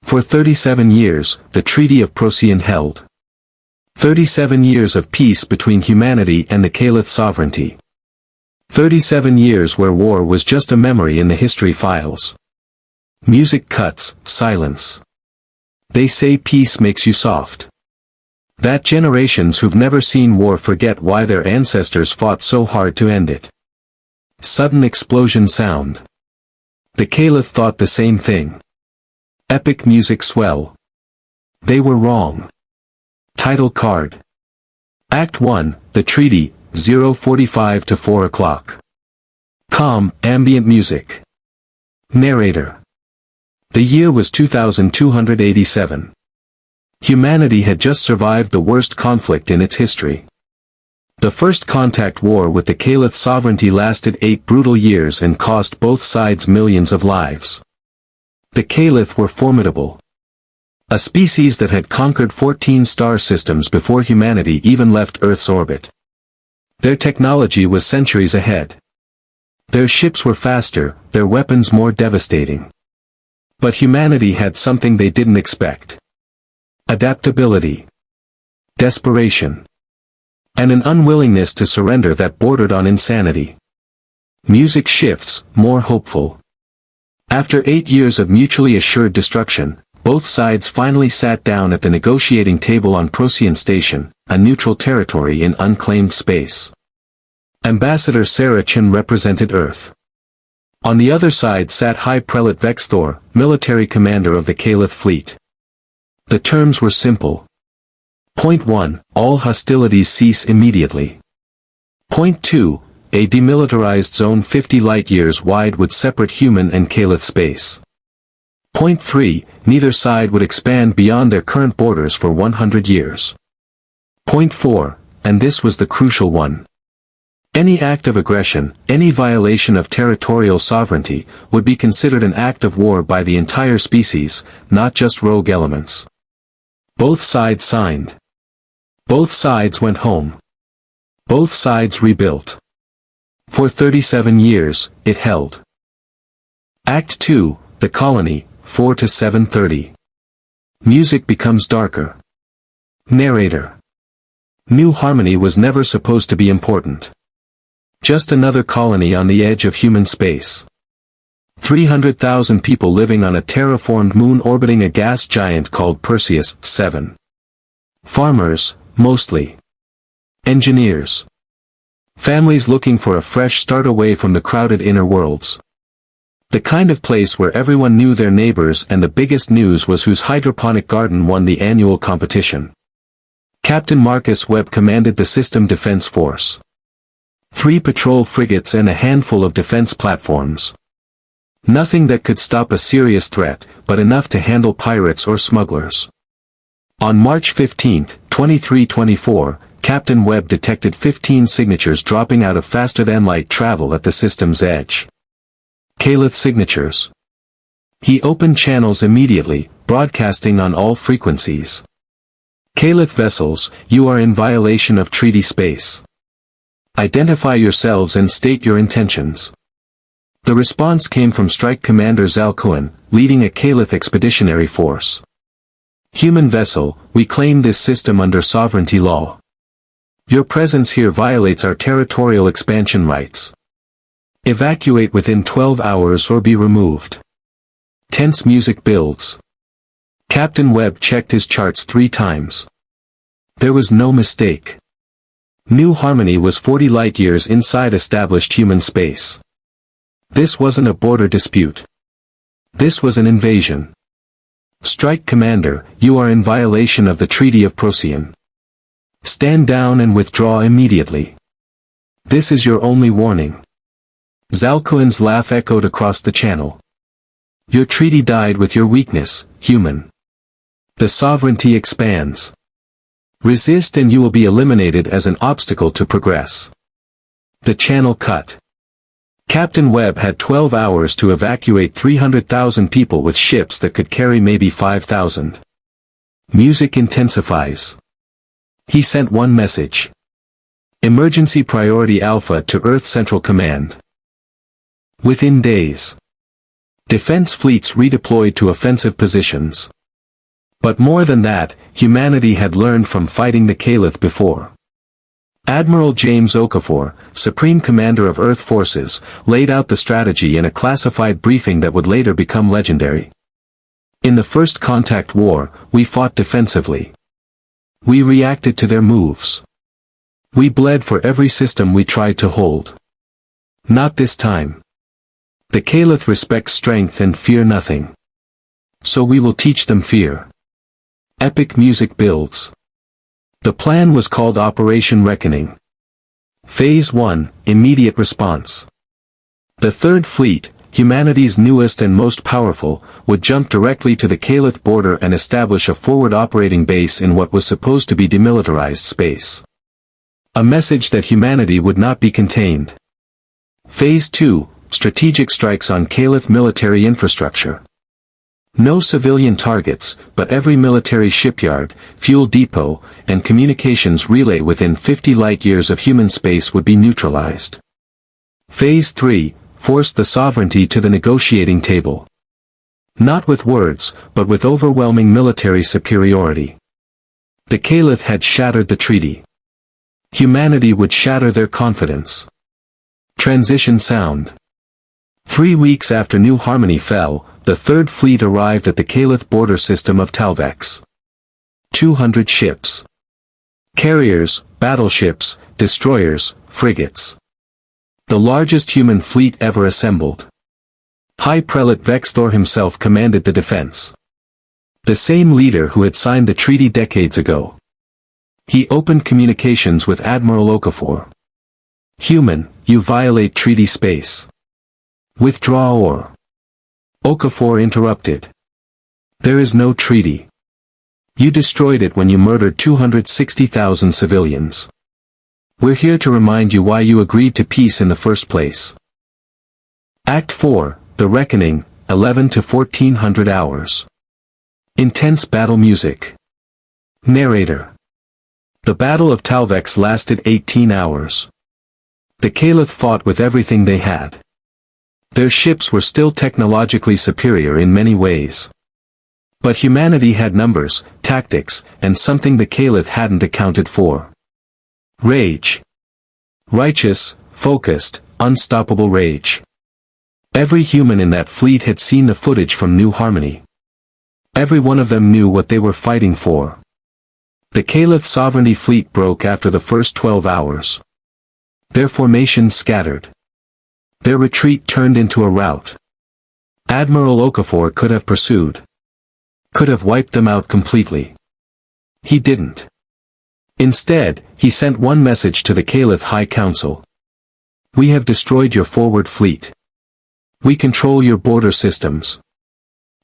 For 37 years, the Treaty of Procyon held. 37 years of peace between humanity and the Kaelith Sovereignty. 37 years where war was just a memory in the history files. Music cuts, silence. They say peace makes you soft. That generations who've never seen war forget why their ancestors fought so hard to end it. Sudden explosion sound. The Kaelith thought the same thing. Epic music swell. They were wrong. Title card. Act 1, The Treaty, 0:45 to 4 o'clock. Calm, ambient music. Narrator. The year was 2287. Humanity had just survived the worst conflict in its history. The First Contact War with the Kaelith Sovereignty lasted 8 brutal years and cost both sides millions of lives. The Kaelith were formidable. A species that had conquered 14 star systems before humanity even left Earth's orbit. Their technology was centuries ahead. Their ships were faster, their weapons more devastating. But humanity had something they didn't expect. Adaptability. Desperation. And an unwillingness to surrender that bordered on insanity. Music shifts, more hopeful. After 8 years of mutually assured destruction, both sides finally sat down at the negotiating table on Procyon Station, a neutral territory in unclaimed space. Ambassador Sarah Chin represented Earth. On the other side sat High Prelate Vexthor, military commander of the Kaelith fleet. The terms were simple. Point 1, all hostilities cease immediately. Point 2, a demilitarized zone 50 light-years wide would separate human and Kaelith space. Point 3, neither side would expand beyond their current borders for 100 years. Point 4, and this was the crucial one. Any act of aggression, any violation of territorial sovereignty, would be considered an act of war by the entire species, not just rogue elements. Both sides signed. Both sides went home. Both sides rebuilt. For 37 years, it held. Act 2, The Colony, 4 to 7:30. Music becomes darker. Narrator. New Harmony was never supposed to be important. Just another colony on the edge of human space. 300,000 people living on a terraformed moon orbiting a gas giant called Perseus 7. Farmers, mostly. Engineers. Families looking for a fresh start away from the crowded inner worlds. The kind of place where everyone knew their neighbors and the biggest news was whose hydroponic garden won the annual competition. Captain Marcus Webb commanded the System Defense Force. 3 patrol frigates and a handful of defense platforms. Nothing that could stop a serious threat, but enough to handle pirates or smugglers. On March 15, 2324, Captain Webb detected 15 signatures dropping out of faster-than-light travel at the system's edge. Kaelith signatures. He opened channels immediately, broadcasting on all frequencies. Kaelith vessels, you are in violation of treaty space. Identify yourselves and state your intentions. The response came from Strike Commander Zal'kun, leading a Kaelith expeditionary force. Human vessel, we claim this system under sovereignty law. Your presence here violates our territorial expansion rights. Evacuate within 12 hours or be removed. Tense music builds. Captain Webb checked his charts 3 times. There was no mistake. New Harmony was 40 light-years inside established human space. This wasn't a border dispute. This was an invasion. Strike Commander, you are in violation of the Treaty of Procyon. Stand down and withdraw immediately. This is your only warning. Zal'kun's laugh echoed across the channel. Your treaty died with your weakness, human. The sovereignty expands. Resist and you will be eliminated as an obstacle to progress. The channel cut. Captain Webb had 12 hours to evacuate 300,000 people with ships that could carry maybe 5,000. Music intensifies. He sent one message. Emergency Priority Alpha to Earth Central Command. Within days. Defense fleets redeployed to offensive positions. But more than that, humanity had learned from fighting the Kaelith before. Admiral James Okafor, Supreme Commander of Earth Forces, laid out the strategy in a classified briefing that would later become legendary. In the First Contact War, we fought defensively. We reacted to their moves. We bled for every system we tried to hold. Not this time. The Kaelith respect strength and fear nothing. So we will teach them fear. Epic music builds. The plan was called Operation Reckoning. Phase 1, Immediate Response. The Third Fleet, humanity's newest and most powerful, would jump directly to the Kaelith border and establish a forward operating base in what was supposed to be demilitarized space. A message that humanity would not be contained. Phase 2, Strategic Strikes on Kaelith Military Infrastructure. No civilian targets, but every military shipyard, fuel depot, and communications relay within 50 light-years of human space would be neutralized. Phase 3, Force the Sovereignty to the negotiating table. Not with words, but with overwhelming military superiority. The Kaelith had shattered the treaty. Humanity would shatter their confidence. Transition sound. 3 weeks after New Harmony fell, the Third Fleet arrived at the Kaelith border system of Talvex. 200 ships. Carriers, battleships, destroyers, frigates. The largest human fleet ever assembled. High Prelate Vexthor himself commanded the defense. The same leader who had signed the treaty decades ago. He opened communications with Admiral Okafor. "Human, you violate treaty space. Withdraw or..." Okafor interrupted. "There is no treaty. You destroyed it when you murdered 260,000 civilians. We're here to remind you why you agreed to peace in the first place." Act 4, The Reckoning, 11 to 1400 hours. Intense battle music. Narrator. The Battle of Talvex lasted 18 hours. The Kaelith fought with everything they had. Their ships were still technologically superior in many ways. But humanity had numbers, tactics, and something the Kaelith hadn't accounted for. Rage. Righteous, focused, unstoppable rage. Every human in that fleet had seen the footage from New Harmony. Every one of them knew what they were fighting for. The Kaelith Sovereignty fleet broke after the first 12 hours. Their formations scattered. Their retreat turned into a rout. Admiral Okafor could have pursued. Could have wiped them out completely. He didn't. Instead, he sent one message to the Kaelith High Council. "We have destroyed your forward fleet. We control your border systems.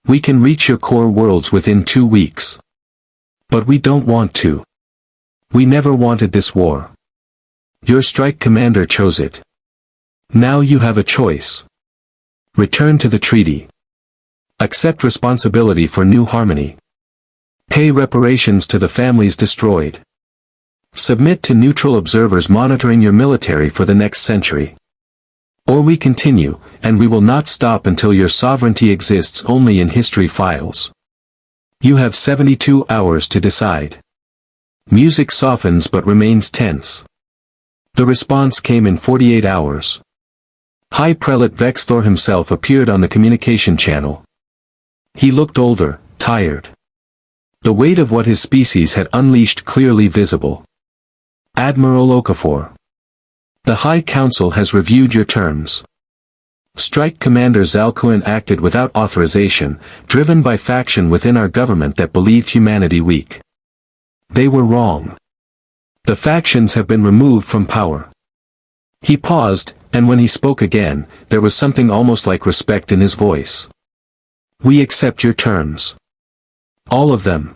We can reach your core worlds within 2 weeks. But we don't want to. We never wanted this war. Your strike commander chose it. Now you have a choice. Return to the treaty. Accept responsibility for New Harmony. Pay reparations to the families destroyed. Submit to neutral observers monitoring your military for the next century. Or we continue, and we will not stop until your sovereignty exists only in history files. You have 72 hours to decide." Music softens but remains tense. The response came in 48 hours. High Prelate Vexthor himself appeared on the communication channel. He looked older, tired. The weight of what his species had unleashed clearly visible. "Admiral Okafor. The High Council has reviewed your terms. Strike Commander Zal'kun acted without authorization, driven by faction within our government that believed humanity weak. They were wrong. The factions have been removed from power." He paused, and when he spoke again, there was something almost like respect in his voice. "We accept your terms. All of them.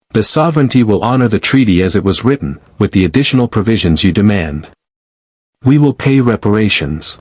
The sovereignty will honor the treaty as it was written, with the additional provisions you demand. We will pay reparations.